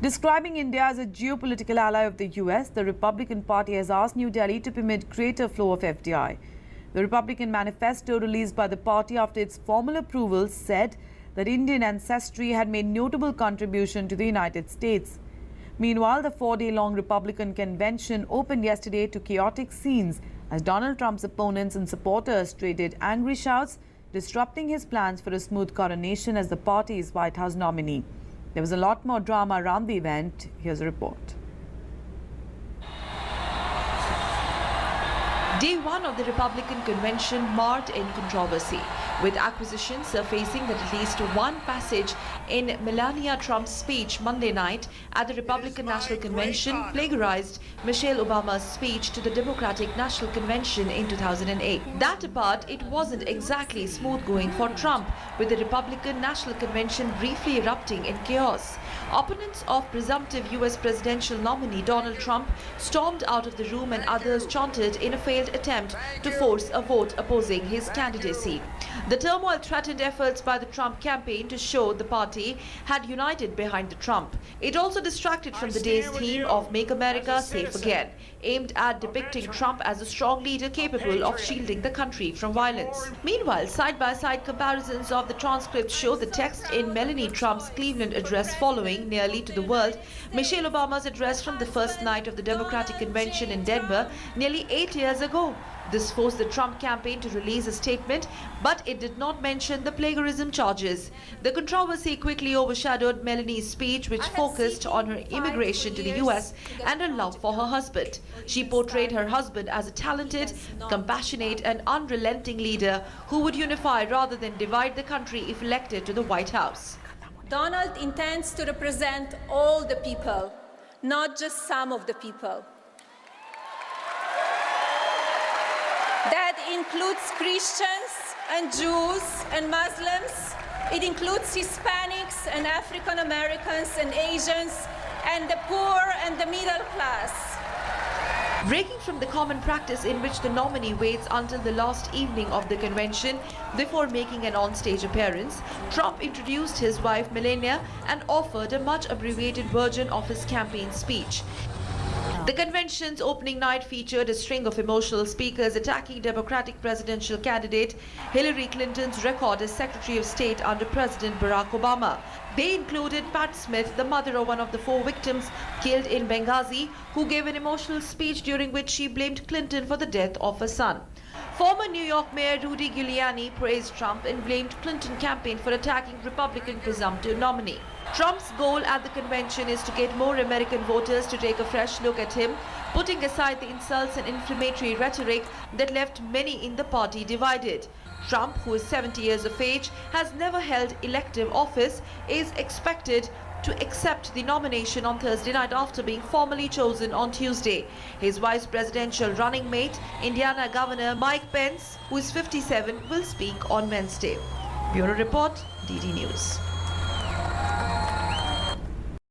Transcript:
Describing India as a geopolitical ally of the US, the Republican Party has asked New Delhi to permit greater flow of FDI. The Republican manifesto released by the party after its formal approval said that Indian ancestry had made notable contribution to the United States. Meanwhile, the 4-day-long Republican convention opened yesterday to chaotic scenes as Donald Trump's opponents and supporters traded angry shouts, disrupting his plans for a smooth coronation as the party's White House nominee. There was a lot more drama around the event. Here's a report. Day one of the Republican convention marred in controversy, with accusations surfacing that at least one passage in Melania Trump's speech Monday night at the Republican National Convention plagiarized Michelle Obama's speech to the Democratic National Convention in 2008. That apart, it wasn't exactly smooth going for Trump, with the Republican National Convention briefly erupting in chaos. Opponents of presumptive US presidential nominee Donald Trump stormed out of the room and others chanted in a failed attempt to force a vote opposing his candidacy. The turmoil threatened efforts by the Trump campaign to show the party had united behind the Trump. It also distracted from the day's theme of Make America Safe Again, aimed at depicting Trump as a strong leader capable of shielding the country from violence. Meanwhile, side-by-side comparisons of the transcripts show the text in Melania Trump's Cleveland address following nearly to the world Michelle Obama's address from the first night of the Democratic Convention in Denver nearly 8 years ago. This forced the Trump campaign to release a statement, but it did not mention the plagiarism charges. The controversy quickly overshadowed Melanie's speech, which focused on her immigration to the US and her love for her husband. She portrayed her husband as a talented, compassionate and unrelenting leader who would unify rather than divide the country if elected to the White House. Donald intends to represent all the people, not just some of the people. That includes Christians and Jews and Muslims. It includes Hispanics and African Americans and Asians and the poor and the middle class. Breaking from the common practice in which the nominee waits until the last evening of the convention before making an on-stage appearance, Trump introduced his wife Melania and offered a much abbreviated version of his campaign speech. The convention's opening night featured a string of emotional speakers attacking Democratic presidential candidate Hillary Clinton's record as Secretary of State under President Barack Obama. They included Pat Smith, the mother of one of the 4 victims killed in Benghazi, who gave an emotional speech during which she blamed Clinton for the death of her son. Former New York Mayor Rudy Giuliani praised Trump and blamed Clinton campaign for attacking Republican presumptive nominee. Trump's goal at the convention is to get more American voters to take a fresh look at him, putting aside the insults and inflammatory rhetoric that left many in the party divided. Trump, who is 70 years of age, has never held elective office, is expected to accept the nomination on Thursday night after being formally chosen on Tuesday. His vice presidential running mate, Indiana Governor Mike Pence, who is 57, will speak on Wednesday. Bureau Report, DD News.